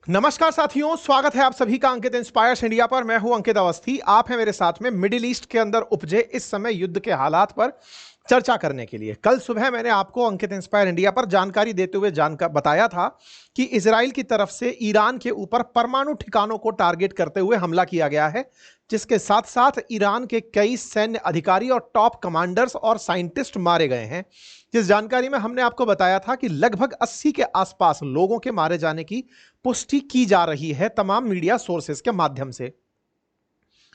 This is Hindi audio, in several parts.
नमस्कार साथियों, स्वागत है आप सभी का अंकित इंस्पायर्स इंडिया पर। मैं हूं अंकित अवस्थी। आप हैं मेरे साथ में मिडिल ईस्ट के अंदर उपजे इस समय युद्ध के हालात पर चर्चा करने के लिए। कल सुबह मैंने आपको अंकित इंस्पायर इंडिया पर जानकारी देते हुए बताया था कि इजराइल की तरफ से ईरान के ऊपर परमाणु ठिकानों को टारगेट करते हुए हमला किया गया है, जिसके साथ साथ ईरान के कई सैन्य अधिकारी और टॉप कमांडर्स और साइंटिस्ट मारे गए हैं। जिस जानकारी में हमने आपको बताया था कि लगभग 80 के आसपास लोगों के मारे जाने की पुष्टि की जा रही है तमाम मीडिया सोर्सेस के माध्यम से।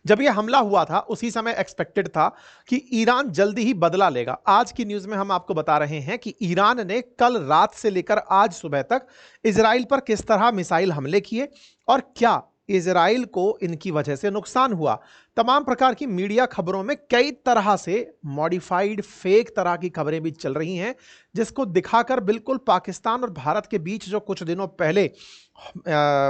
जब यह हमला हुआ था उसी समय एक्सपेक्टेड था कि ईरान जल्दी ही बदला लेगा। आज की न्यूज में हम आपको बता रहे हैं कि ईरान ने कल रात से लेकर आज सुबह तक इजराइल पर किस तरह मिसाइल हमले किए और क्या इजराइल को इनकी वजह से नुकसान हुआ। तमाम प्रकार की मीडिया खबरों में कई तरह से मॉडिफाइड फेक तरह की खबरें भी चल रही हैं, जिसको दिखाकर बिल्कुल पाकिस्तान और भारत के बीच जो कुछ दिनों पहले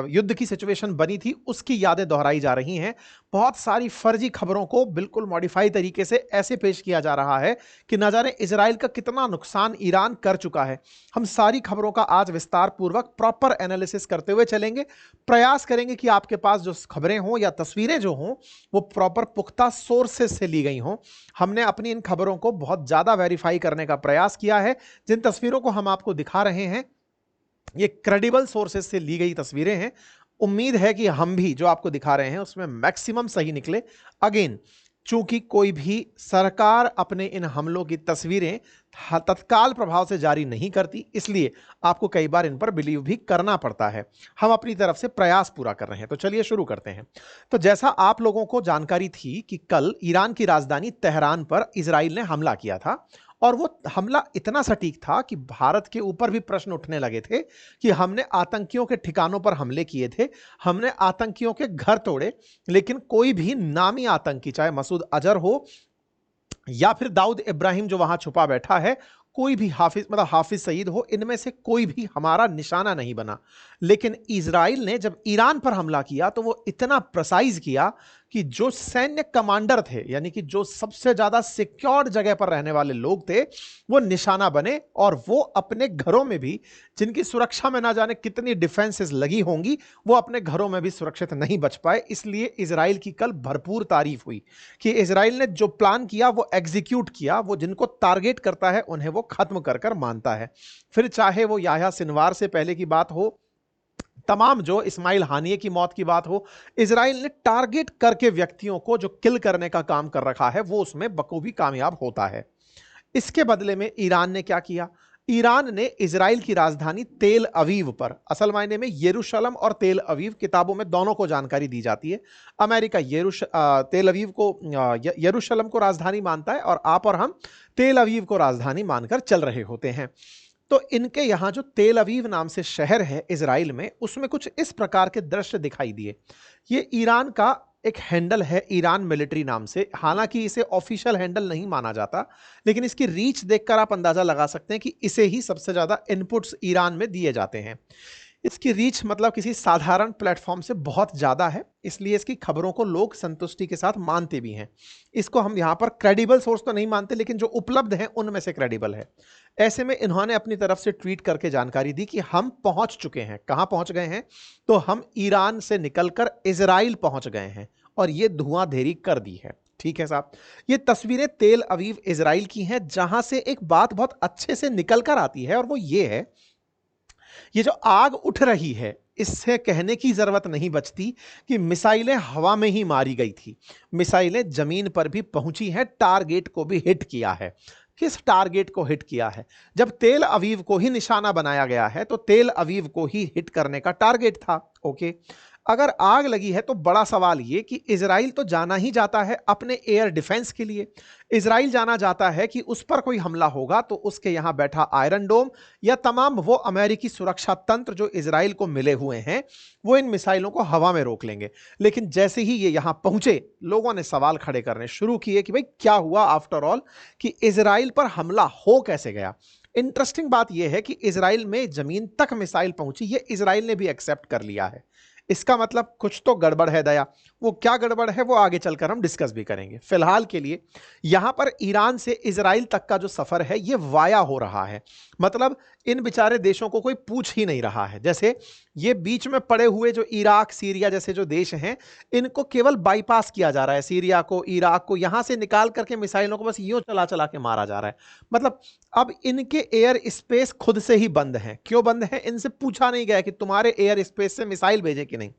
युद्ध की सिचुएशन बनी थी उसकी यादें दोहराई जा रही हैं। बहुत सारी फर्जी खबरों को बिल्कुल मॉडिफाई तरीके से ऐसे पेश किया जा रहा है कि न जाने इजराइल का कितना नुकसान ईरान कर चुका है। हम सारी खबरों का आज विस्तार पूर्वक प्रॉपर एनालिसिस करते हुए चलेंगे। प्रयास करेंगे कि आपके पास जो खबरें हों या तस्वीरें जो हों वो प्रॉपर पुख्ता सोर्सेज से ली गई हों। हमने अपनी इन खबरों को बहुत ज्यादा वेरीफाई करने का प्रयास किया है। जिन तस्वीरों को हम आपको दिखा रहे हैं ये क्रेडिबल सोर्सेज से ली गई तस्वीरें हैं। उम्मीद है कि हम भी जो आपको दिखा रहे हैं उसमें मैक्सिमम सही निकले। अगेन, चूंकि कोई भी सरकार अपने इन हमलों की तस्वीरें तत्काल प्रभाव से जारी नहीं करती, इसलिए आपको कई बार इन पर बिलीव भी करना पड़ता है। हम अपनी तरफ से प्रयास पूरा कर रहे हैं, तो चलिए शुरू करते हैं। तो जैसा आप लोगों को जानकारी थी कि कल ईरान की राजधानी तेहरान पर इजराइल ने हमला किया था और वो हमला इतना सटीक था कि भारत के ऊपर भी प्रश्न उठने लगे थे कि हमने आतंकियों के ठिकानों पर हमले किए थे, हमने आतंकियों के घर तोड़े, लेकिन कोई भी नामी आतंकी, चाहे मसूद अजहर हो या फिर दाऊद इब्राहिम जो वहां छुपा बैठा है, कोई भी हाफिज सईद हो, इनमें से कोई भी हमारा निशाना नहीं बना। लेकिन इजराइल ने जब ईरान पर हमला किया तो वो इतना प्रेसाइज किया कि जो सैन्य कमांडर थे, यानी कि जो सबसे ज्यादा सिक्योर्ड जगह पर रहने वाले लोग थे, वो निशाना बने और वो अपने घरों में भी, जिनकी सुरक्षा में ना जाने कितनी डिफेंसेस लगी होंगी, वो अपने घरों में भी सुरक्षित नहीं बच पाए। इसलिए इजराइल की कल भरपूर तारीफ हुई कि इजराइल ने जो प्लान किया वो एग्जीक्यूट किया। वो जिनको टारगेट करता है उन्हें वो खत्म कर कर मानता है। फिर चाहे वो याह्या सिनवार से पहले की बात हो, तमाम जो इस्माइल हानिये की मौत की बात हो, इजराइल ने टारगेट करके व्यक्तियों को जो किल करने का काम कर रखा है वो उसमें बखूबी कामयाब होता है। इसके बदले में ईरान ने क्या किया? ईरान ने इजराइल की राजधानी तेल अवीव पर, असल मायने में यरूशलेम और तेल अवीव, किताबों में दोनों को जानकारी दी जाती है। अमेरिका तेल अवीव को यरूशलेम को राजधानी मानता है और आप और हम तेल अवीव को राजधानी मानकर चल रहे होते हैं। तो इनके यहां जो तेल अवीव नाम से शहर है इजराइल में, उसमें कुछ इस प्रकार के दृश्य दिखाई दिए। ये ईरान का एक हैंडल है, ईरान मिलिट्री नाम से। हालांकि इसे ऑफिशियल हैंडल नहीं माना जाता, लेकिन इसकी रीच देखकर आप अंदाजा लगा सकते हैं कि इसे ही सबसे ज्यादा इनपुट्स ईरान में दिए जाते हैं। इसकी रीच मतलब किसी साधारण प्लेटफॉर्म से बहुत ज्यादा है, इसलिए इसकी खबरों को लोग संतुष्टि के साथ मानते भी हैं। इसको हम यहां पर क्रेडिबल सोर्स तो नहीं मानते, लेकिन जो उपलब्ध हैं उनमें से क्रेडिबल है। ऐसे में इन्होंने अपनी तरफ से ट्वीट करके जानकारी दी कि हम पहुंच चुके हैं। कहां पहुंच गए हैं? तो हम ईरान से निकलकर इजराइल पहुंच गए हैं और ये धुआंधेरी कर दी है। ठीक है साहब, ये तस्वीरें तेल अवीव इजराइल की हैं, जहां से एक बात बहुत अच्छे से निकल कर आती है और वो ये है, ये जो आग उठ रही है इससे कहने की जरूरत नहीं बचती कि मिसाइलें हवा में ही मारी गई थी। मिसाइलें जमीन पर भी पहुंची हैं, टारगेट को भी हिट किया है। किस टारगेट को हिट किया है? जब तेल अवीव को ही निशाना बनाया गया है तो तेल अवीव को ही हिट करने का टारगेट था। ओके, अगर आग लगी है तो बड़ा सवाल यह कि इजराइल तो जाना ही जाता है अपने एयर डिफेंस के लिए। इजराइल जाना जाता है कि उस पर कोई हमला होगा तो उसके यहां बैठा आयरन डोम या तमाम वो अमेरिकी सुरक्षा तंत्र जो इजराइल को मिले हुए हैं, वो इन मिसाइलों को हवा में रोक लेंगे। लेकिन जैसे ही ये यहां पहुंचे, लोगों ने सवाल खड़े करने शुरू किए कि भाई क्या हुआ आफ्टर ऑल, कि इजराइल पर हमला हो कैसे गया। इंटरेस्टिंग बात यह है कि इजराइल में जमीन तक मिसाइल पहुंची, ये इजराइल ने भी एक्सेप्ट कर लिया है। इसका मतलब कुछ तो गड़बड़ है दया। वो क्या गड़बड़ है वो आगे चलकर हम डिस्कस भी करेंगे। फिलहाल के लिए यहां पर ईरान से इजराइल तक का जो सफर है ये वाया हो रहा है। मतलब इन बेचारे देशों को कोई पूछ ही नहीं रहा है। जैसे ये बीच में पड़े हुए जो इराक सीरिया जैसे जो देश हैं, इनको केवल बाईपास किया जा रहा है। सीरिया को, इराक को यहां से निकाल करके मिसाइलों को बस यूं चला चला के मारा जा रहा है। मतलब अब इनके एयर स्पेस खुद से ही बंद है। क्यों बंद है? इनसे पूछा नहीं गया कि तुम्हारे एयर स्पेस से मिसाइल भेजे कि नहीं।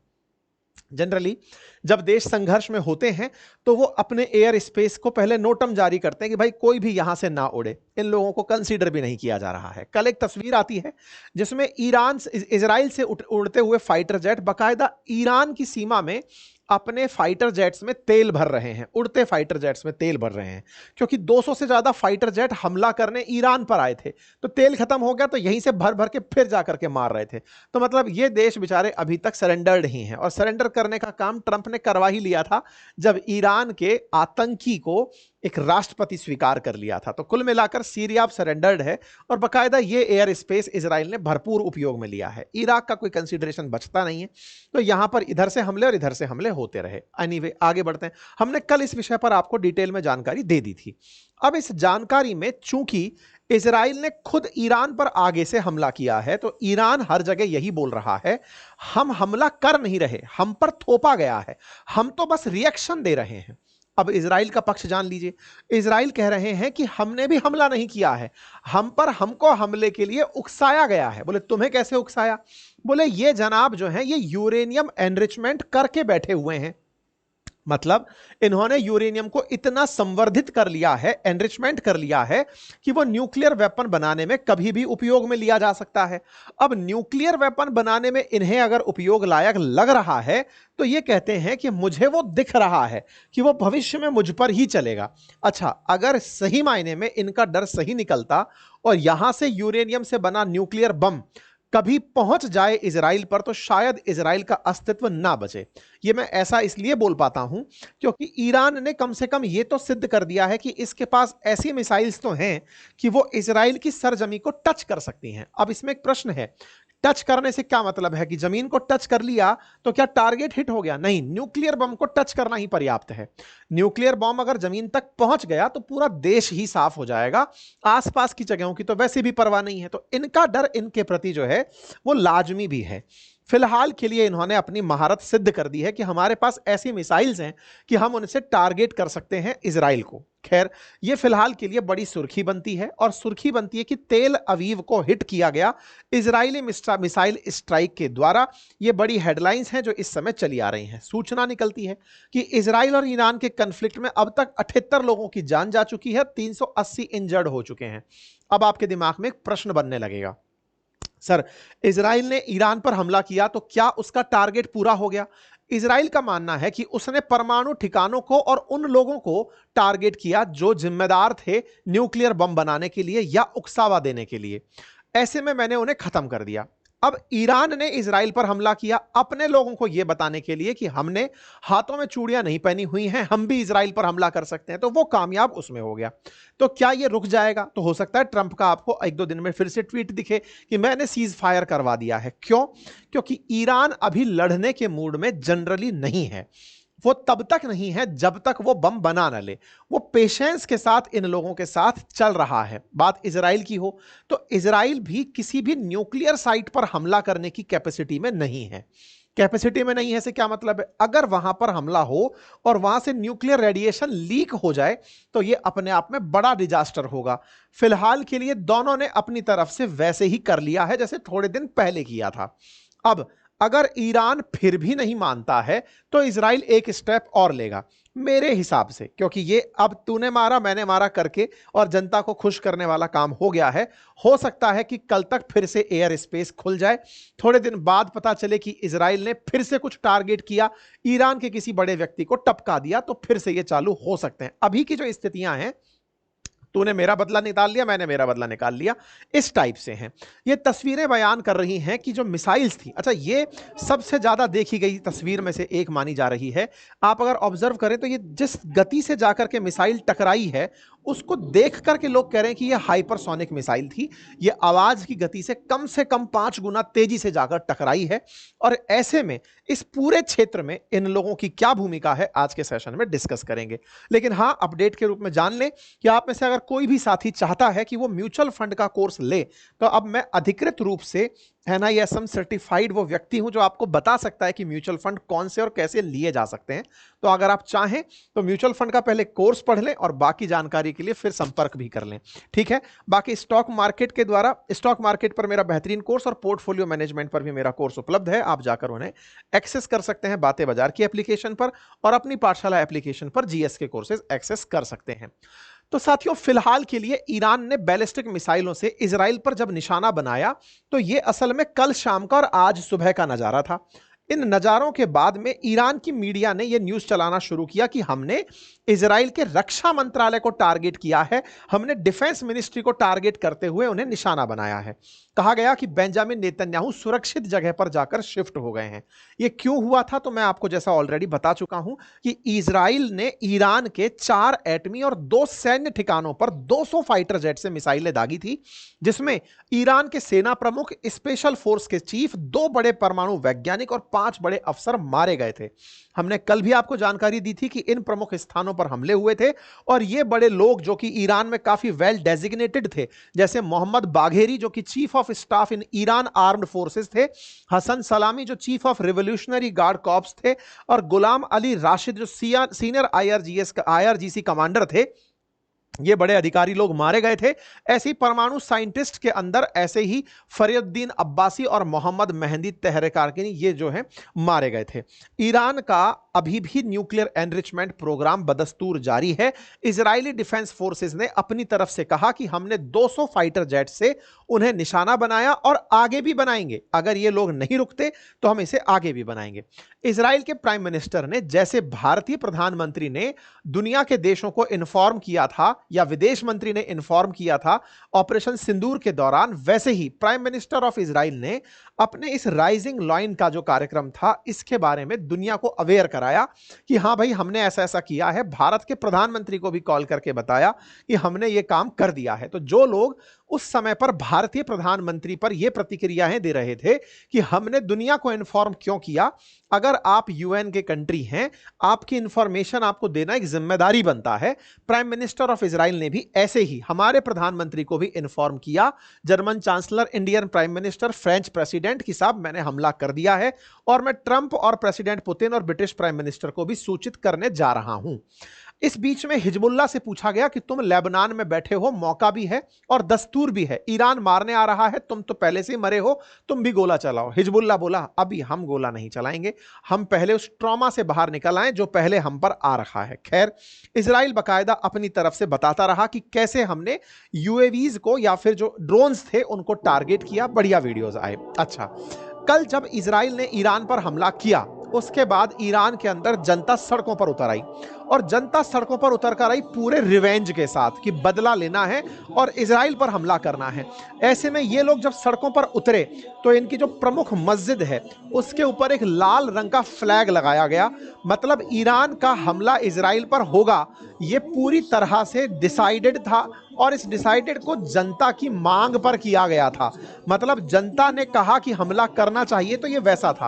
जनरली जब देश संघर्ष में होते हैं तो वो अपने एयर स्पेस को पहले नोटम जारी करते हैं कि भाई कोई भी यहां से ना उड़े। इन लोगों को कंसीडर भी नहीं किया जा रहा है। कल एक तस्वीर आती है जिसमें ईरान इजराइल से उड़ते हुए फाइटर जेट बाकायदा ईरान की सीमा में अपने फाइटर जेट्स में तेल भर रहे हैं। उड़ते फाइटर जेट्स में तेल भर रहे हैं क्योंकि 200 से ज्यादा फाइटर जेट हमला करने ईरान पर आए थे। तो तेल खत्म हो गया तो यहीं से भर भर के फिर जाकर के मार रहे थे। तो मतलब ये देश बेचारे अभी तक सरेंडर्ड ही हैं, और सरेंडर करने का काम ट्रंप ने करवा ही लिया था जब ईरान के आतंकी को एक राष्ट्रपति स्वीकार कर लिया था। तो कुल मिलाकर सीरिया अब सरेंडर्ड है और बाकायदा ये एयर स्पेस इजराइल ने भरपूर उपयोग में लिया है। इराक का कोई कंसीडरेशन बचता नहीं है। तो यहां पर इधर से हमले और इधर से हमले होते रहे। एनीवे आगे बढ़ते हैं। हमने कल इस विषय पर आपको डिटेल में जानकारी दे दी थी। अब इस जानकारी में चूंकि इजराइल ने खुद ईरान पर आगे से हमला किया है तो ईरान हर जगह यही बोल रहा है, हम हमला कर नहीं रहे, हम पर थोपा गया है, हम तो बस रिएक्शन दे रहे हैं। अब इजराइल का पक्ष जान लीजिए। इजराइल कह रहे हैं कि हमने भी हमला नहीं किया है, हमको हमले के लिए उकसाया गया है। बोले तुम्हें कैसे उकसाया? बोले ये जनाब जो है ये यूरेनियम एनरिचमेंट करके बैठे हुए हैं। मतलब इन्होंने यूरेनियम को इतना संवर्धित कर लिया है, एनरिचमेंट कर लिया है कि वो न्यूक्लियर वेपन बनाने में कभी भी उपयोग में लिया जा सकता है। अब न्यूक्लियर वेपन बनाने में इन्हें अगर उपयोग लायक लग रहा है तो ये कहते हैं कि मुझे वो दिख रहा है कि वो भविष्य में मुझ पर ही चलेगा। अच्छा, अगर सही मायने में इनका डर सही निकलता और यहां से यूरेनियम से बना न्यूक्लियर बम कभी पहुंच जाए इजराइल पर तो शायद इजराइल का अस्तित्व ना बचे। ये मैं ऐसा इसलिए बोल पाता हूं क्योंकि ईरान ने कम से कम ये तो सिद्ध कर दिया है कि इसके पास ऐसी मिसाइल्स तो हैं कि वो इजराइल की सरजमी को टच कर सकती हैं। अब इसमें एक प्रश्न है, टच करने से क्या मतलब है कि जमीन को टच कर लिया तो क्या टारगेट हिट हो गया? नहीं, न्यूक्लियर बम को टच करना ही पर्याप्त है। न्यूक्लियर बम अगर जमीन तक पहुंच गया तो पूरा देश ही साफ हो जाएगा, आसपास की जगहों की तो वैसे भी परवाह नहीं है। तो इनका डर इनके प्रति जो है वो लाजमी भी है। फिलहाल के लिए इन्होंने अपनी महारत सिद्ध कर दी है कि हमारे पास ऐसी मिसाइल्स हैं कि हम उनसे टारगेट कर सकते हैं इजराइल को। खैर, ये फिलहाल के लिए बड़ी सुर्खी बनती है, और सुर्खी बनती है कि तेल अवीव को हिट किया गया इजरायली मिसाइल स्ट्राइक के द्वारा। ये बड़ी हेडलाइंस हैं जो इस समय चली आ रही हैं। सूचना निकलती है कि इजराइल और ईरान के कन्फ्लिक्ट में अब तक 78 लोगों की जान जा चुकी है, 380 इंजर्ड हो चुके हैं। अब आपके दिमाग में एक प्रश्न बनने लगेगा, सर इजराइल ने ईरान पर हमला किया तो क्या उसका टारगेट पूरा हो गया? इजराइल का मानना है कि उसने परमाणु ठिकानों को और उन लोगों को टारगेट किया जो जिम्मेदार थे न्यूक्लियर बम बनाने के लिए या उकसावा देने के लिए। ऐसे में मैंने उन्हें खत्म कर दिया। अब ईरान ने इजराइल पर हमला किया अपने लोगों को यह बताने के लिए कि हमने हाथों में चूड़ियां नहीं पहनी हुई हैं, हम भी इजराइल पर हमला कर सकते हैं। तो वो कामयाब उसमें हो गया। तो क्या ये रुक जाएगा? तो हो सकता है ट्रंप का आपको एक दो दिन में फिर से ट्वीट दिखे कि मैंने सीज फायर करवा दिया है। क्यों? क्योंकि ईरान अभी लड़ने के मूड में जनरली नहीं है। वो तब तक नहीं है जब तक वो बम बना न ले। वो पेशेंस के साथ इन लोगों के साथ चल रहा है। बात इजराइल की हो तो इजराइल भी किसी भी न्यूक्लियर साइट पर हमला करने की कैपेसिटी में नहीं है। कैपेसिटी में नहीं है से क्या मतलब है? अगर वहां पर हमला हो और वहां से न्यूक्लियर रेडिएशन लीक हो जाए तो ये अपने आप में बड़ा डिजास्टर होगा। फिलहाल के लिए दोनों ने अपनी तरफ से वैसे ही कर लिया है जैसे थोड़े दिन पहले किया था। अब अगर ईरान फिर भी नहीं मानता है तो इजराइल एक स्टेप और लेगा मेरे हिसाब से, क्योंकि ये अब तूने मारा मैंने मारा करके और जनता को खुश करने वाला काम हो गया है। हो सकता है कि कल तक फिर से एयर स्पेस खुल जाए, थोड़े दिन बाद पता चले कि इजराइल ने फिर से कुछ टारगेट किया, ईरान के किसी बड़े व्यक्ति को टपका दिया, तो फिर से ये चालू हो सकते हैं। अभी की जो स्थितियां हैं, तूने मेरा बदला निकाल लिया मैंने मेरा बदला निकाल लिया, इस टाइप से हैं। ये तस्वीरें बयान कर रही हैं कि जो मिसाइल्स थी, अच्छा ये सबसे ज्यादा देखी गई तस्वीर में से एक मानी जा रही है। आप अगर ऑब्जर्व करें तो ये जिस गति से जाकर के मिसाइल टकराई है उसको देख करके लोग कह रहे हैं कि ये हाइपरसोनिक मिसाइल थी। ये आवाज की गति से कम 5 गुना तेजी से जाकर टकराई है। और ऐसे में इस पूरे क्षेत्र में इन लोगों की क्या भूमिका है आज के सेशन में डिस्कस करेंगे। लेकिन हां, अपडेट के रूप में जान लें कि आप में से अगर कोई भी साथी चाहता है कि वो म्यूचुअल फंड का कोर्स ले तो अब मैं अधिकृत रूप से NISM सर्टिफाइड वो व्यक्ति हूं जो आपको बता सकता है कि म्यूचुअल फंड कौन से और कैसे लिए जा सकते हैं। तो अगर आप चाहें तो म्यूचुअल फंड का पहले कोर्स पढ़ लें और बाकी जानकारी के लिए फिर संपर्क भी कर लें, ठीक है। बाकी स्टॉक मार्केट के द्वारा, स्टॉक मार्केट पर मेरा बेहतरीन कोर्स और पोर्टफोलियो मैनेजमेंट पर भी मेरा कोर्स उपलब्ध है, आप जाकर उन्हें एक्सेस कर सकते हैं बातें बाजार की एप्लीकेशन पर, और अपनी पाठशाला एप्लीकेशन पर GS के कोर्सेज एक्सेस कर सकते हैं। तो साथियों, फिलहाल के लिए ईरान ने बैलिस्टिक मिसाइलों से इजराइल पर जब निशाना बनाया तो यह असल में कल शाम का और आज सुबह का नजारा था। इन नजारों के बाद में ईरान की मीडिया ने यह न्यूज चलाना शुरू किया कि हमने इजराइल के रक्षा मंत्रालय को टारगेट किया है, हमने डिफेंस मिनिस्ट्री को टारगेट करते हुए उन्हें निशाना बनाया है। कहा गया कि बेंजामिन नेतन्याहू सुरक्षित जगह पर जाकर शिफ्ट हो गए हैं। यह क्यों हुआ था तो मैं आपको जैसा ऑलरेडी बता चुका हूं कि इजराइल ने ईरान के 4 एटमी और 2 सैन्य ठिकानों पर 200 फाइटर जेट से मिसाइलें दागी थी, जिसमें ईरान के सेना प्रमुख, स्पेशल फोर्स के चीफ, 2 बड़े परमाणु वैज्ञानिक और 5 बड़े अफसर मारे गए थे। हमने कल भी आपको जानकारी दी थी कि इन प्रमुख स्थानों पर हमले हुए थे और ये बड़े लोग जो कि ईरान में काफी वेल डेजिग्नेटेड थे, जैसे मोहम्मद बाघेरी जो कि chief of staff in Iran armed forces थे, हसन सलामी जो chief of revolutionary guard corps थे, और गुलाम अली राशिद जो सीनियर IRGC कमांडर थे। ये बड़े अधिकारी लोग मारे गए थे। ऐसे ही परमाणु साइंटिस्ट के अंदर ऐसे ही फरीउद्दीन अब्बासी और मोहम्मद मेहंदी तहरीकार्किनी ये जो है मारे गए थे। ईरान का अभी भी न्यूक्लियर एनरिचमेंट प्रोग्राम बदस्तूर जारी है। इजरायली डिफेंस फोर्सेस ने अपनी तरफ से कहा कि हमने 200 फाइटर जेट से उन्हें निशाना बनाया और आगे भी बनाएंगे। अगर ये लोग नहीं रुकते तो हम इसे आगे भी बनाएंगे। इजराइल के प्राइम मिनिस्टर ने, जैसे भारतीय प्रधानमंत्री ने दुनिया के देशों को इन्फॉर्म किया था या विदेश मंत्री ने इन्फॉर्म किया था ऑपरेशन सिंदूर के दौरान, वैसे ही प्राइम मिनिस्टर ऑफ इजराइल ने अपने इस राइजिंग लाइन का जो कार्यक्रम था इसके बारे में दुनिया को अवेयर कराया कि हाँ भाई हमने ऐसा ऐसा किया है। भारत के प्रधानमंत्री को भी कॉल करके बताया कि हमने ये काम कर दिया है। तो जो लोग उस समय पर भारतीय प्रधानमंत्री पर यह प्रतिक्रियाएं दे रहे थे कि हमने दुनिया को इन्फॉर्म क्यों किया, अगर आप UN के कंट्री हैं, आपकी इंफॉर्मेशन आपको देना एक जिम्मेदारी बनता है। प्राइम मिनिस्टर ऑफ इजराइल ने भी ऐसे ही हमारे प्रधानमंत्री को भी इन्फॉर्म किया, German chancellor, Indian prime minister, French president कि साहब मैंने हमला कर दिया है और मैं ट्रंप और प्रेसिडेंट पुतिन और ब्रिटिश प्राइम मिनिस्टर को भी सूचित करने जा रहा हूं। इस बीच में हिजबुल्लाह से पूछा गया कि तुम लेबनान में बैठे हो, मौका भी है और दस्तूर भी है, ईरान मारने आ रहा है, तुम तो पहले से ही मरे हो, तुम भी गोला चलाओ। हिजबुल्लाह बोला अभी हम गोला नहीं चलाएंगे, हम पहले उस ट्रॉमा से बाहर निकल आए जो पहले हम पर आ रहा है। खैर, इजराइल बाकायदा अपनी तरफ से बताता रहा कि कैसे हमने UAVs को या फिर जो ड्रोन्स थे उनको टारगेट किया। बढ़िया वीडियोज आए। अच्छा, कल जब इजराइल ने ईरान पर हमला किया उसके बाद ईरान के अंदर जनता सड़कों पर उतर आई और जनता सड़कों पर उतर कर आई पूरे रिवेंज के साथ कि बदला लेना है और इजराइल पर हमला करना है। ऐसे में ये लोग जब सड़कों पर उतरे तो इनकी जो प्रमुख मस्जिद है उसके ऊपर एक लाल रंग का फ्लैग लगाया गया। मतलब ईरान का हमला इजराइल पर होगा ये पूरी तरह से डिसाइडेड था और इस डिसाइडेड को जनता की मांग पर किया गया था। मतलब जनता ने कहा कि हमला करना चाहिए तो ये वैसा था।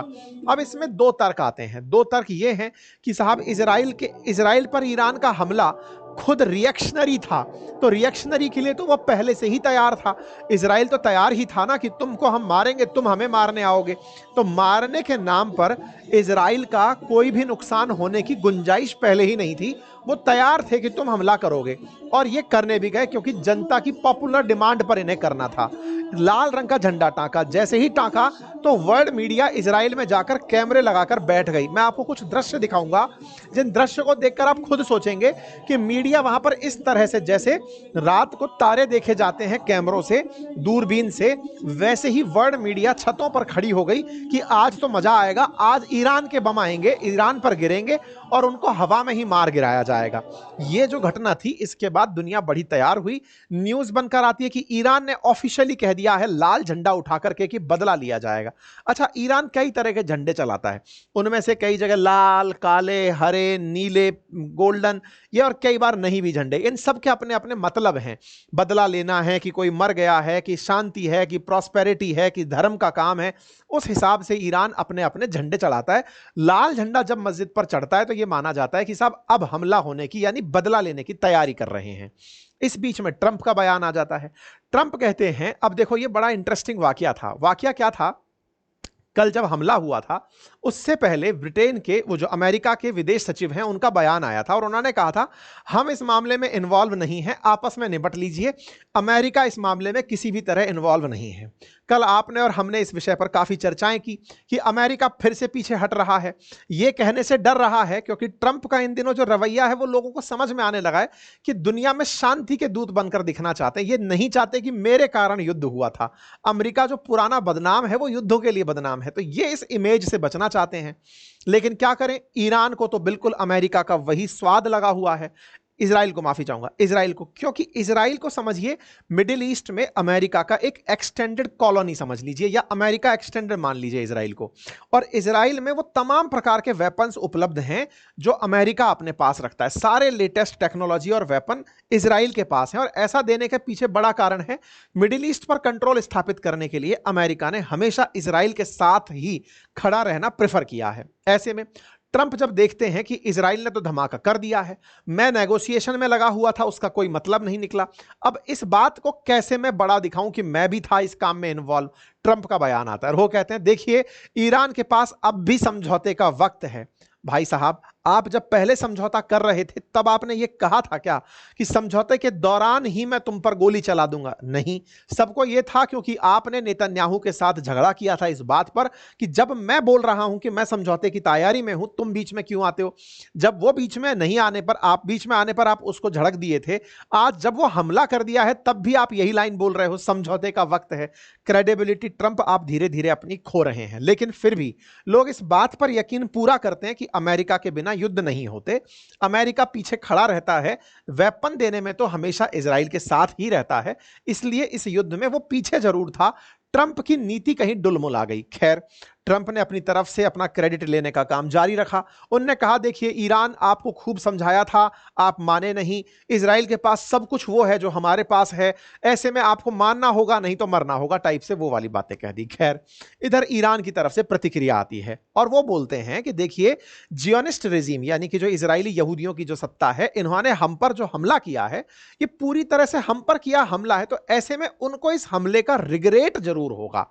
अब इसमें 2 तर्क आते हैं। 2 तर्क ये हैं कि साहब इजराइल पर ईरान का हमला खुद रिएक्शनरी था, तो रिएक्शनरी के लिए तो वो पहले से ही तैयार था। इजराइल तो तैयार ही था ना कि तुमको हम मारेंगे, तुम हमें मारने आओगे। तो मारने के नाम पर इजराइल का कोई भी नुकसान होने की गुंजाइश पहले ही नहीं थी। वो तैयार थे कि तुम हमला करोगे और ये करने भी गए क्योंकि जनता की पॉपुलर डिमांड पर इन्हें करना था। लाल रंग का झंडा टांका, जैसे ही टांका तो वर्ल्ड मीडिया इजराइल में जाकर कैमरे लगाकर बैठ गई। मैं आपको कुछ दृश्य दिखाऊंगा जिन दृश्य को देखकर आप खुद सोचेंगे कि मीडिया वहां पर इस तरह से, जैसे रात को तारे देखे जाते हैं कैमरों से, दूरबीन से, वैसे ही वर्ल्ड मीडिया छतों पर खड़ी हो गई कि आज तो मजा आएगा, आज ईरान के बम आएंगे, ईरान पर गिरेंगे और उनको हवा में ही मार गिराया जाएगा। ये जो घटना थी इसके बाद दुनिया बड़ी तैयार हुई। न्यूज बनकर आती है कि ईरान ने ऑफिशियली कह दिया है लाल झंडा उठा करके कि बदला लिया जाएगा। अच्छा, ईरान कई तरह के झंडे चलाता है, उनमें से कई जगह लाल, काले, हरे, नीले, गोल्डन, ये और कई बार नहीं भी झंडे। इन सब के अपने अपने मतलब हैं। बदला लेना है कि कोई मर गया है, कि शांति है, कि प्रॉस्पेरिटी है, कि धर्म का काम है, उस हिसाब से ईरान अपने अपने झंडे चलाता है। लाल झंडा जब मस्जिद पर चढ़ता है तो यह माना जाता है कि साहब अब हमला होने की यानी बदला लेने की तैयारी कर रहे हैं। इस बीच में ट्रंप का बयान आ जाता है। ट्रंप कहते हैं, अब देखो ये बड़ा इंटरेस्टिंग वाकया था। वाकया क्या था, कल जब हमला हुआ था उससे पहले ब्रिटेन के वो जो अमेरिका के विदेश सचिव हैं उनका बयान आया था और उन्होंने कहा था हम इस मामले में इन्वॉल्व नहीं हैं, आपस में निपट लीजिए, अमेरिका इस मामले में किसी भी तरह इन्वॉल्व नहीं है। कल आपने और हमने इस विषय पर काफी चर्चाएं की कि अमेरिका फिर से पीछे हट रहा है। यह कहने से डर रहा है क्योंकि ट्रंप का इन दिनों जो रवैया है वो लोगों को समझ में आने लगा है कि दुनिया में शांति के दूत बनकर दिखना चाहते हैं। ये नहीं चाहते कि मेरे कारण युद्ध हुआ था। अमेरिका जो पुराना बदनाम है वो युद्धों के लिए बदनाम है, तो ये इस इमेज से बचना चाहते हैं। लेकिन क्या करें, ईरान को तो बिल्कुल अमेरिका का वही स्वाद लगा हुआ है, इजराइल को, माफी चाहूंगा, इजराइल को, क्योंकि इजराइल को समझिए मिडिल ईस्ट में अमेरिका का एक एक्सटेंडेड कॉलोनी समझ लीजिए, या अमेरिका एक्सटेंडेड मान लीजिए इजराइल को। और इजराइल में वो तमाम प्रकार के वेपन्स उपलब्ध हैं जो अमेरिका अपने पास रखता है। सारे लेटेस्ट टेक्नोलॉजी और वेपन इजराइल के पास हैं, और ऐसा देने के पीछे बड़ा कारण है, मिडिल ईस्ट पर कंट्रोल स्थापित करने के लिए अमेरिका ने हमेशा इजराइल के साथ ही खड़ा रहना प्रेफर किया है। ऐसे में ट्रंप जब देखते हैं कि इजराइल ने तो धमाका कर दिया है, मैं नेगोशिएशन में लगा हुआ था, उसका कोई मतलब नहीं निकला, अब इस बात को कैसे मैं बड़ा दिखाऊं कि मैं भी था इस काम में इन्वॉल्व। ट्रंप का बयान आता है और वो कहते हैं देखिए ईरान के पास अब भी समझौते का वक्त है। भाई साहब, आप जब पहले समझौता कर रहे थे तब आपने ये कहा था क्या कि समझौते के दौरान ही मैं तुम पर गोली चला दूंगा? नहीं, सबको ये था क्योंकि आपने नेतन्याहू के साथ झगड़ा किया था इस बात पर कि जब मैं बोल रहा हूं कि मैं समझौते की तैयारी में हूं, तुम बीच में क्यों आते हो? जब वो बीच में नहीं आने पर, आप बीच में आने पर आप उसको झड़क दिए थे। आज जब वो हमला कर दिया है तब भी आप यही लाइन बोल रहे हो, समझौते का वक्त है। क्रेडिबिलिटी ट्रंप आप धीरे धीरे अपनी खो रहे हैं। लेकिन फिर भी लोग इस बात पर यकीन पूरा करते हैं कि अमेरिका के बिना युद्ध नहीं होते, अमेरिका पीछे खड़ा रहता है, वेपन देने में तो हमेशा इजराइल के साथ ही रहता है, इसलिए इस युद्ध में वो पीछे जरूर था। ट्रंप की नीति कहीं डुलमुल आ गई। खैर, ट्रंप ने अपनी तरफ से अपना क्रेडिट लेने का काम जारी रखा। उन्होंने कहा देखिए ईरान आपको खूब समझाया था, आप माने नहीं, इजराइल के पास सब कुछ वो है जो हमारे पास है, ऐसे में आपको मानना होगा नहीं तो मरना होगा, टाइप से वो वाली बातें कह दी। खैर, इधर ईरान की तरफ से प्रतिक्रिया आती है और वो बोलते हैं कि देखिए जियोनिस्ट रेजिम यानी कि जो इजरायली यहूदियों की जो सत्ता है, इन्होंने हम पर जो हमला किया है ये पूरी तरह से हम पर किया हमला है, तो ऐसे में उनको इस हमले का रिग्रेट जरूर होगा,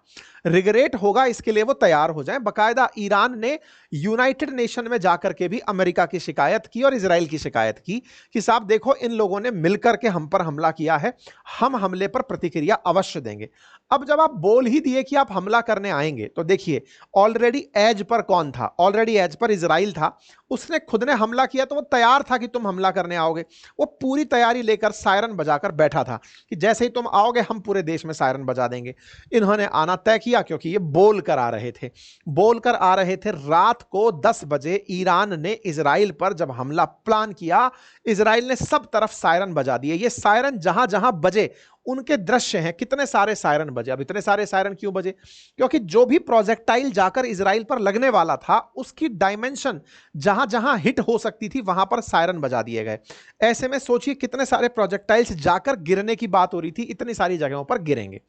रिग्रेट होगा, इसके लिए वो तैयार हो जाएं। बकायदा ईरान ने यूनाइटेड नेशन में जाकर के भी अमेरिका की शिकायत की और इजराइल की शिकायत की कि साहब देखो इन लोगों ने मिलकर के हम पर हमला किया है, हम हमले पर प्रतिक्रिया अवश्य देंगे। अब जब आप बोल ही दिए कि आप हमला करने आएंगे, तो देखिए ऑलरेडी एज पर कौन था? ऑलरेडी एज पर इजराइल था, उसने खुद ने हमला किया तो वो तैयार था कि तुम हमला करने आओगे। वो पूरी तैयारी लेकर सायरन बजाकर बैठा था कि जैसे ही तुम आओगे हम पूरे देश में सायरन बजा देंगे। इन्होंने आना तय किया क्योंकि ये बोल कर आ रहे थे, बोलकर आ रहे थे। रात को 10 बजे ईरान ने इजराइल पर जब हमला प्लान किया, इजराइल ने सब तरफ सायरन बजा दिए। ये सायरन जहां जहां बजे उनके दृश्य हैं, कितने सारे सायरन बजे। अब इतने सारे सायरन क्यों बजे? क्योंकि जो भी प्रोजेक्टाइल जाकर इजराइल पर लगने वाला था उसकी डायमेंशन जहां जहां हिट हो सकती थी वहां पर सायरन बजा दिए गए। ऐसे में सोचिए कितने सारे प्रोजेक्टाइल्स जाकर गिरने की बात हो रही थी, इतनी सारी जगहों पर गिरेंगे।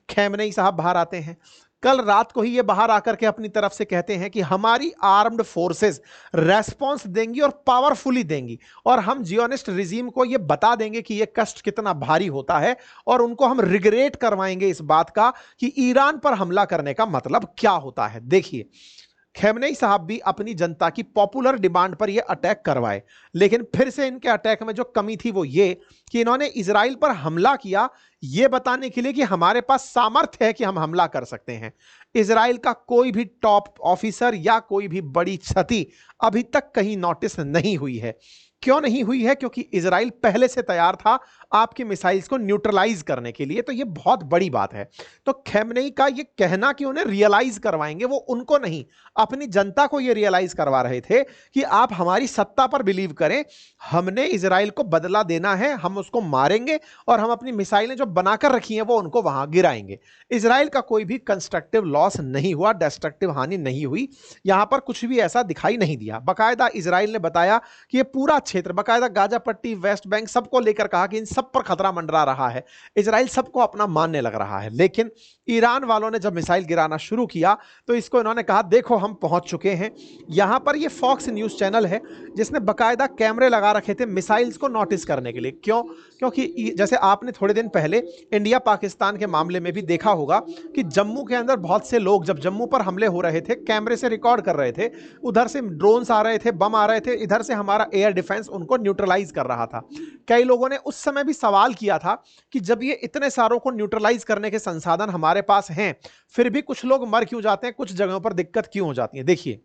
खैमनेई साहब बाहर आते हैं, कल रात को ही ये बाहर आकर के अपनी तरफ से कहते हैं कि हमारी आर्म्ड फोर्सेस रेस्पॉन्स देंगी और पावरफुली देंगी, और हम जियोनिस्ट रिजीम को ये बता देंगे कि ये कष्ट कितना भारी होता है, और उनको हम रिग्रेट करवाएंगे इस बात का कि ईरान पर हमला करने का मतलब क्या होता है। देखिए, खैमनेई साहब भी अपनी जनता की पॉपुलर डिमांड पर यह अटैक करवाए, लेकिन फिर से इनके अटैक में जो कमी थी वो ये कि इन्होंने इजराइल पर हमला किया यह बताने के लिए कि हमारे पास सामर्थ्य है कि हम हमला कर सकते हैं। इजराइल का कोई भी टॉप ऑफिसर या कोई भी बड़ी क्षति अभी तक कहीं नोटिस नहीं हुई है। क्यों नहीं हुई है? क्योंकि इजराइल पहले से तैयार था आपकी मिसाइल्स को न्यूट्रलाइज करने के लिए, तो यह बहुत बड़ी बात है। तो खैमनेई का यह कहना कि उन्हें रियलाइज करवाएंगे, वो उनको नहीं, अपनी जनता को यह रियलाइज करवा रहे थे कि आप हमारी सत्ता पर बिलीव करें, हमने इजराइल को बदला देना है, हम उसको मारेंगे और हम अपनी मिसाइलें जो बनाकर रखी हैं वो उनको वहां गिराएंगे। इजराइल का कोई भी कंस्ट्रक्टिव लॉस नहीं हुआ, डिस्ट्रक्टिव हानि नहीं हुई, यहां पर कुछ भी ऐसा दिखाई नहीं दिया। बाकायदा इजराइल ने बताया कि ये पूरा क्षेत्र, बाकायदा गाजा पट्टी, वेस्ट बैंक, सबको लेकर कहा कि इन सब पर खतरा मंडरा रहा है, इजराइल सबको अपना मानने लग रहा है। लेकिन ईरान वालों ने जब मिसाइल गिराना शुरू किया तो इसको इन्होंने कहा देखो हम पहुंच चुके हैं। यहां पर ये फॉक्स न्यूज चैनल है जिसने बाकायदा कैमरे लगा रखे थे मिसाइल्स को नोटिस करने के लिए। क्यों? क्योंकि जैसे आपने थोड़े दिन पहले इंडिया पाकिस्तान के मामले में भी देखा होगा कि जम्मू के अंदर बहुत से लोग जब जम्मू पर हमले हो रहे थे कैमरे से रिकॉर्ड कर रहे थे, उधर से ड्रोन्स आ रहे थे, बम आ रहे थे, इधर से हमारा एयर डिफेंस उनको न्यूट्रलाइज कर रहा था। कई लोगों ने उस समय भी सवाल किया था कि जब ये इतने सारों को न्यूट्रलाइज करने के संसाधन हमारे पास हैं, फिर भी कुछ लोग मर क्यों जाते हैं, कुछ जगहों पर दिक्कत क्यों हो जाती है। देखिए,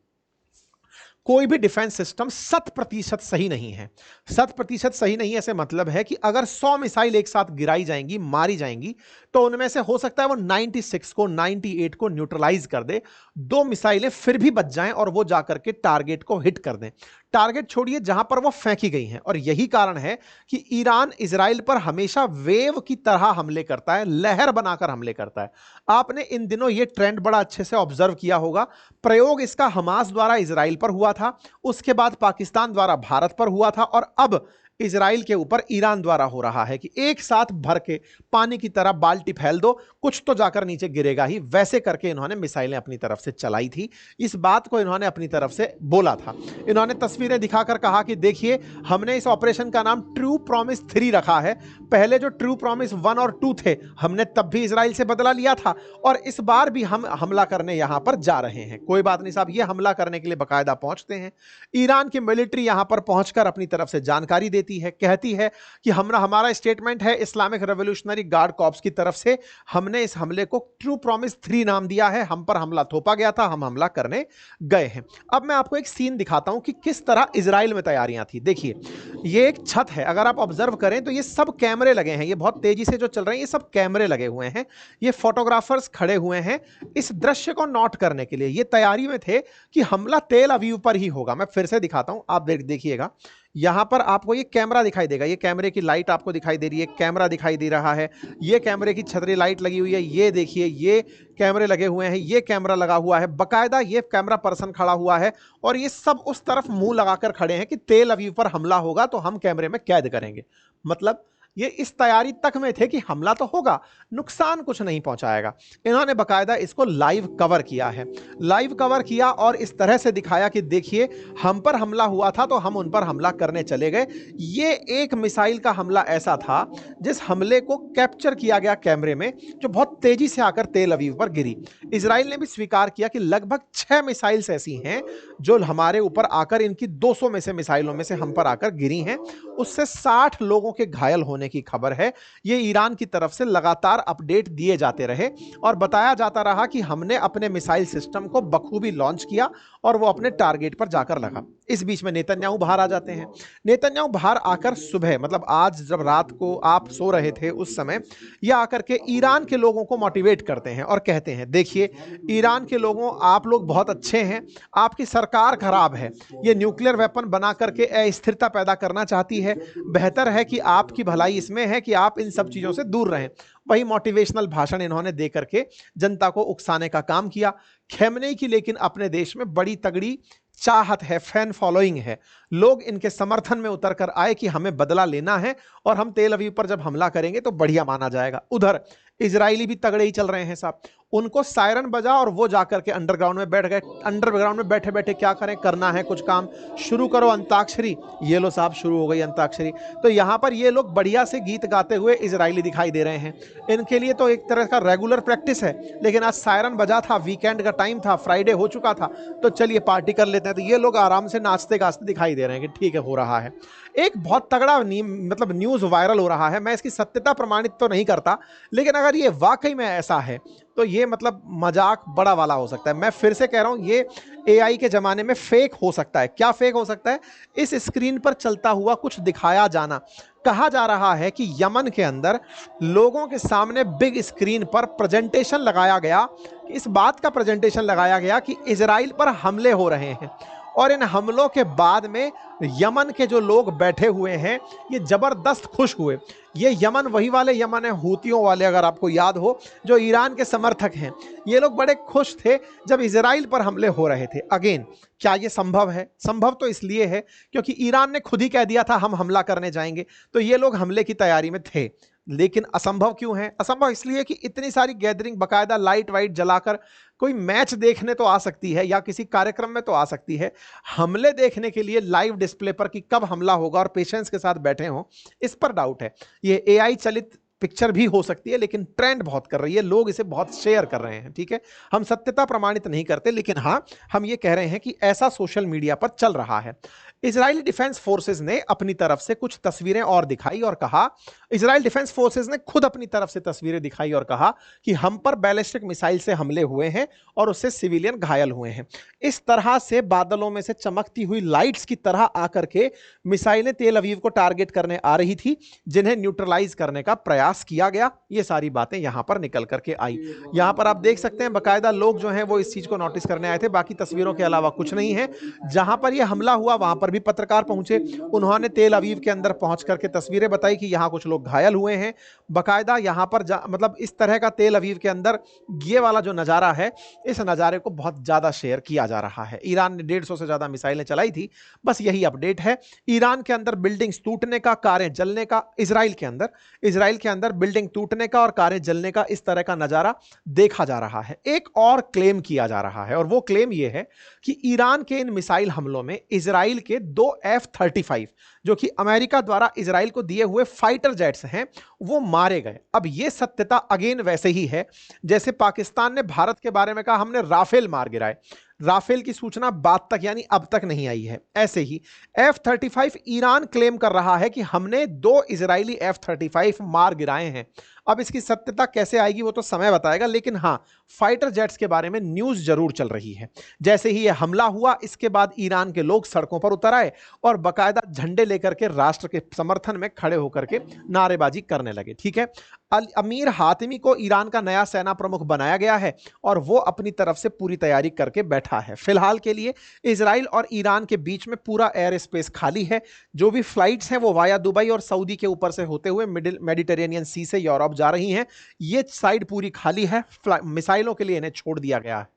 कोई भी डिफेंस सिस्टम 100% सही नहीं है। 100% सही नहीं है ऐसे मतलब है कि अगर 100 मिसाइल एक साथ गिराई जाएंगी, मारी जाएंगी, तो उनमें से हो सकता है वो 96 को, 98 को न्यूट्रलाइज कर दे, 2 मिसाइलें फिर भी बच जाएं और वो जाकर के टारगेट को हिट कर दें। टारगेट छोड़िए जहां पर वो फेंकी गई हैं। और यही कारण है कि ईरान इजराइल पर हमेशा वेव की तरह हमले करता है, लहर बनाकर हमले करता है। आपने इन दिनों ये ट्रेंड बड़ा अच्छे से ऑब्जर्व किया होगा। प्रयोग इसका हमास द्वारा इजराइल पर हुआ था, उसके बाद पाकिस्तान द्वारा भारत पर हुआ था, और अब इजराइल के ऊपर ईरान द्वारा हो रहा है कि एक साथ भर के पानी की तरह बाल्टी फैल दो, कुछ तो जाकर नीचे गिरेगा ही। वैसे करके इन्होंने मिसाइलें अपनी तरफ से चलाई थी। इस बात को इन्होंने अपनी तरफ से बोला था। इन्होंने तस्वीरें दिखाकर कहा कि देखिए, हमने इस ऑपरेशन का नाम ट्रू प्रॉमिस 3 रखा है। पहले जो ट्रू प्रॉमिस 1 और 2 थे, हमने तब भी इजराइल से बदला लिया था, और इस बार भी हम हमला करने यहां पर जा रहे हैं। कोई बात नहीं साहब, ये हमला करने के लिए बाकायदा पहुंचते हैं। ईरान की मिलिट्री यहां पर पहुंचकर अपनी तरफ से जानकारी देती है, कहती है कि हमारा स्टेटमेंट है इस्लामिक रेवोल्यूशनरी गार्ड कॉर्प्स की तरफ से, हमने इस हमले को ट्रू प्रॉमिस 3 नाम दिया है, हम पर हमला थोपा गया था, हम हमला करने गए हैं। अब मैं आपको एक सीन दिखाता हूं कि किस तरह इजराइल में तैयारियां थी। देखिए, ये एक छत है, अगर आप ऑब्जर्व करें तो ये सब कैमरे लगे हैं, ये बहुत तेजी से जो चल रहे हैं, ये सब कैमरे लगे हुए हैं, ये फोटोग्राफर्स खड़े हुए हैं इस दृश्य को नोट करने के लिए। ये तैयारी में थे कि हमला तेल अवीव पर ही होगा। मैं फिर से दिखाता हूं, आप देखिएगा, यहां पर आपको ये कैमरा दिखाई देगा, ये कैमरे की लाइट आपको दिखाई दे रही है, कैमरा दिखाई दे रहा है, ये कैमरे की छतरी लाइट लगी हुई है, ये देखिए, ये कैमरे लगे हुए हैं, ये कैमरा लगा हुआ है, बकायदा ये कैमरा पर्सन खड़ा हुआ है, और ये सब उस तरफ मुंह लगाकर खड़े हैं कि तेल अवीव पर हमला होगा तो हम कैमरे में कैद करेंगे। मतलब ये इस तैयारी तक में थे कि हमला तो होगा, नुकसान कुछ नहीं पहुंचाएगा। इन्होंने बकायदा इसको लाइव कवर किया है, लाइव कवर किया और इस तरह से दिखाया कि देखिए, हम पर हमला हुआ था तो हम उन पर हमला करने चले गए। ये एक मिसाइल का हमला ऐसा था जिस हमले को कैप्चर किया गया कैमरे में, जो बहुत तेजी से आकर तेल अवीव पर गिरी। इजराइल ने भी स्वीकार किया कि लगभग 6 मिसाइल्स ऐसी हैं जो हमारे ऊपर आकर, इनकी 200 में से मिसाइलों में से हम पर आकर गिरी हैं। उससे 60 लोगों के घायल होने की खबर है। ये ईरान की तरफ से लगातार अपडेट दिए जाते रहे और बताया जाता रहा कि हमने अपने मिसाइल सिस्टम को बखूबी लॉन्च किया और वो अपने टारगेट पर जाकर लगा। इस बीच में नेतन्याहू बाहर आ जाते हैं। नेतन्याहू बाहर आकर सुबह, मतलब आज जब रात को आप सो रहे थे उस समय, ये आकर के ईरान के लोगों को मोटिवेट करते हैं और कहते हैं, देखिए ईरान के लोगों, आप लोग बहुत अच्छे हैं, आपकी सरकार खराब है, ये न्यूक्लियर वेपन बना करके अस्थिरता पैदा करना चाहती है, बेहतर है कि आपकी भलाई इसमें है कि आप इन सब चीजों से दूर रहें। वही मोटिवेशनल भाषण इन्होंने दे करके जनता को उकसाने का काम किया। खेमनेई की लेकिन अपने देश में बड़ी तगड़ी चाहत है, फैन फॉलोइंग है, लोग इनके समर्थन में उतर कर आए कि हमें बदला लेना है और हम तेल अवीव पर जब हमला करेंगे तो बढ़िया माना जाएगा। उधर इजरायली भी तगड़े ही चल रहे हैं साहब, उनको सायरन बजा और वो जाकर के अंडरग्राउंड में बैठ गए। अंडरग्राउंड में बैठे बैठे क्या करें, करना है कुछ काम, शुरू करो अंताक्षरी। ये लो साहब, शुरू हो गई अंताक्षरी। तो यहां पर ये लोग बढ़िया से गीत गाते हुए इजरायली दिखाई दे रहे हैं। इनके लिए तो एक तरह का रेगुलर प्रैक्टिस है, लेकिन आज सायरन बजा था, वीकेंड का टाइम था, फ्राइडे हो चुका था, तो चलिए पार्टी कर लेते हैं। तो ये लोग आराम से नाचते गाचते दिखाई दे रहे हैं कि ठीक है, हो रहा है। एक बहुत तगड़ा मतलब न्यूज़ वायरल हो रहा है। मैं इसकी सत्यता प्रमाणित तो नहीं करता, लेकिन अगर ये वाकई में ऐसा है तो ये मतलब मजाक बड़ा वाला हो सकता है। मैं फिर से कह रहा हूं, ये एआई के ज़माने में फेक हो सकता है। क्या फेक हो सकता है? इस स्क्रीन पर चलता हुआ कुछ दिखाया जाना। कहा जा रहा है कि यमन के अंदर लोगों के सामने बिग स्क्रीन पर प्रेजेंटेशन लगाया गया, इस बात का प्रेजेंटेशन लगाया गया कि इजराइल पर हमले हो रहे हैं, और इन हमलों के बाद में यमन के जो लोग बैठे हुए हैं ये जबरदस्त खुश हुए। ये यमन वही वाले यमन है हूतियों वाले, अगर आपको याद हो, जो ईरान के समर्थक हैं। ये लोग बड़े खुश थे जब इजराइल पर हमले हो रहे थे। अगेन, क्या ये संभव है? संभव तो इसलिए है क्योंकि ईरान ने खुद ही कह दिया था हम हमला करने जाएंगे, तो ये लोग हमले की तैयारी में थे। लेकिन असंभव क्यों है? असंभव इसलिए कि इतनी सारी गैदरिंग, बकायदा लाइट वाइट जलाकर कोई मैच देखने तो आ सकती है या किसी कार्यक्रम में तो आ सकती है, हमले देखने के लिए लाइव डिस्प्ले पर कि कब हमला होगा और पेशेंस के साथ बैठे हों, इस पर डाउट है। ये एआई चलित पिक्चर भी हो सकती है, लेकिन ट्रेंड बहुत कर रही है, लोग इसे बहुत शेयर कर रहे हैं। ठीक है, हम सत्यता प्रमाणित नहीं करते, लेकिन हां, हम ये कह रहे हैं कि ऐसा सोशल मीडिया पर चल रहा है। इजरायली डिफेंस फोर्सेस ने अपनी तरफ से कुछ तस्वीरें और दिखाई और कहा, इजरायल डिफेंस फोर्सेस ने खुद अपनी तरफ से तस्वीरें दिखाई और कहा कि हम पर बैलिस्टिक मिसाइल से हमले हुए हैं और उससे सिविलियन घायल हुए हैं। इस तरह से बादलों में से चमकती हुई लाइट्स की तरह आकर के मिसाइलें तेल अवीव को टारगेट करने आ रही थी, जिन्हें न्यूट्रलाइज करने का प्रयास किया गया। ये सारी बातें यहां पर निकल करके आई। यहां पर आप देख सकते हैं बकायदा लोग जो हैं वो इस चीज को नोटिस करने आए थे, बाकी तस्वीरों के अलावा कुछ नहीं है। जहां पर यह हमला हुआ वहां पर भी पत्रकार पहुंचे, उन्होंने तेल अवीव के अंदर पहुंच करके तस्वीरें बताई कि यहां कुछ लोग घायल हुए हैं। बकायदा यहां पर मतलब इस तरह का तेल अवीव के अंदर ये वाला जो नजारा है, इस नजारे को बहुत ज्यादा शेयर किया जा रहा है। ईरान ने 150 से ज्यादा मिसाइलें चलाई थी, बस यही अपडेट है। ईरान के अंदर बिल्डिंग्स टूटने का, कारें जलने का, इजराइल के अंदर बिल्डिंग टूटने का और कारें जलने का इस तरह का नजारा देखा जा रहा है। एक और क्लेम किया जा रहा है और वो क्लेम ये है कि ईरान के इन मिसाइल हमलों में इजराइल के 2 F-35 जो कि अमेरिका द्वारा इजराइल को दिए हुए फाइटर जेट्स हैं, वो मारे गए। अब ये सत्यता अगेन वैसे ही है जैसे पाकिस्तान ने भारत के बारे में कहा हमने राफेल मार गिराए। राफेल की सूचना बाद तक यानी अब तक नहीं आई है। ऐसे ही F-35 ईरान क्लेम कर रहा है कि हमने 2 इजरायली F-35 मार गिराए हैं। अब इसकी सत्यता कैसे आएगी वो तो समय बताएगा, लेकिन हां, फाइटर जेट्स के बारे में न्यूज जरूर चल रही है। जैसे ही यह हमला हुआ, इसके बाद ईरान के लोग सड़कों पर उतर आए और बकायदा झंडे लेकर के राष्ट्र के समर्थन में खड़े होकर के नारेबाजी करने लगे। ठीक है, अमीर हातिमी को ईरान का नया सेना प्रमुख बनाया गया है और वो अपनी तरफ से पूरी तैयारी करके बैठा है। फिलहाल के लिए इजराइल और ईरान के बीच में पूरा एयर स्पेस खाली है। जो भी फ्लाइट्स हैं वो वाया दुबई और सऊदी के ऊपर से होते हुए मेडिटेरेनियन सी से यूरोप जा रही हैं। ये साइड पूरी खाली है, मिसाइलों के लिए इन्हें छोड़ दिया गया है।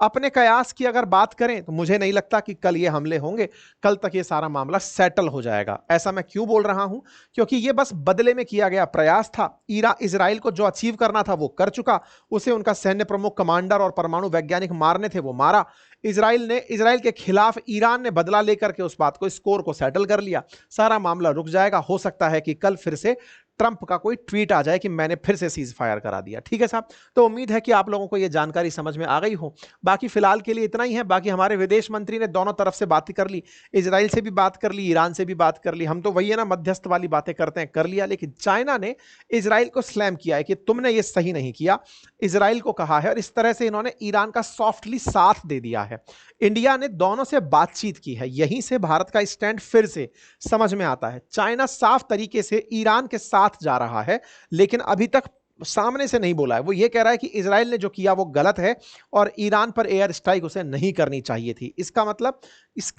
अपने कयास की अगर बात करें तो मुझे नहीं लगता कि कल ये हमले होंगे, कल तक ये सारा मामला सेटल हो जाएगा। ऐसा मैं क्यों बोल रहा हूं? क्योंकि ये बस बदले में किया गया प्रयास था। इजराइल को जो अचीव करना था वो कर चुका, उसे उनका सैन्य प्रमुख, कमांडर और परमाणु वैज्ञानिक मारने थे वो मारा। इजराइल के खिलाफ ईरान ने बदला लेकर के उस बात को, स्कोर को सेटल कर लिया। सारा मामला रुक जाएगा। हो सकता है कि कल फिर से ट्रंप का कोई ट्वीट आ जाए कि मैंने फिर से सीज फायर करा दिया। ठीक है साहब, तो उम्मीद है कि आप लोगों को यह जानकारी समझ में आ गई हो। बाकी फिलहाल के लिए इतना ही है। बाकी हमारे विदेश मंत्री ने दोनों तरफ से बातें कर ली, इजराइल से भी बात कर ली, ईरान से भी बात कर ली। हम तो वही है ना, मध्यस्थ वाली बातें करते हैं, कर लिया। लेकिन चाइना ने इजराइल को स्लैम किया है कि तुमने ये सही नहीं किया, इजराइल को कहा है, और इस तरह से इन्होंने ईरान का सॉफ्टली साथ दे दिया है। इंडिया ने दोनों से बातचीत की है। यहीं से भारत का स्टैंड फिर से समझ में आता है। चाइना साफ तरीके से ईरान के साथ जा रहा है, लेकिन अभी तक सामने से नहीं बोला है। वो ये कह रहा है कि इजराइल ने जो किया वो गलत है और ईरान पर एयर स्ट्राइक उसे नहीं करनी चाहिए थी। इसका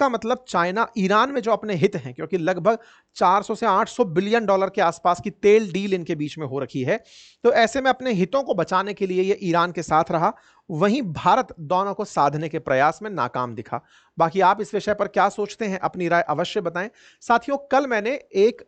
मतलब चाइना, ईरान में जो अपने हित हैं, क्योंकि लगभग 400 से 800 बिलियन डॉलर के आसपास की तेल डील इनके बीच में हो रखी है, तो ऐसे में अपने हितों को बचाने के लिए ये ईरान के साथ रहा। वहीं भारत दोनों को साधने के प्रयास में नाकाम दिखा। बाकी आप इस विषय पर क्या सोचते हैं, अपनी राय अवश्य बताएं। साथियों, कल मैंने एक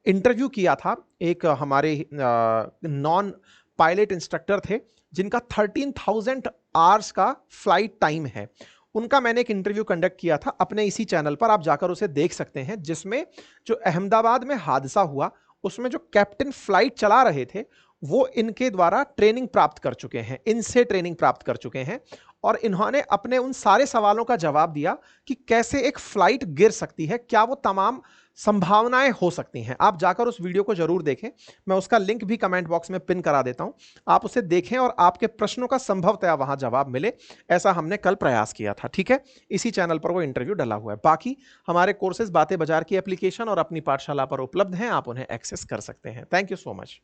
इंटरव्यू किया था, एक हमारे नॉन पायलट इंस्ट्रक्टर थे जिनका 13,000 आवर्स का फ्लाइट टाइम है। उनका मैंने एक इंटरव्यू कंडक्ट किया था अपने इसी चैनल पर, आप जाकर उसे देख सकते हैं, जिसमें जो अहमदाबाद में हादसा हुआ उसमें जो कैप्टन फ्लाइट चला रहे थे वो इनके द्वारा ट्रेनिंग प्राप्त कर चुके हैं, इनसे ट्रेनिंग प्राप्त कर चुके हैं, और इन्होंने अपने उन सारे सवालों का जवाब दिया कि कैसे एक फ्लाइट गिर सकती है, क्या वो तमाम संभावनाएं हो सकती हैं। आप जाकर उस वीडियो को जरूर देखें, मैं उसका लिंक भी कमेंट बॉक्स में पिन करा देता हूं। आप उसे देखें और आपके प्रश्नों का संभवतया वहां जवाब मिले, ऐसा हमने कल प्रयास किया था। ठीक है, इसी चैनल पर वो इंटरव्यू डला हुआ है। बाकी हमारे कोर्सेज बातें बाजार की एप्लीकेशन और अपनी पाठशाला पर उपलब्ध हैं, आप उन्हें एक्सेस कर सकते हैं। Thank you so much.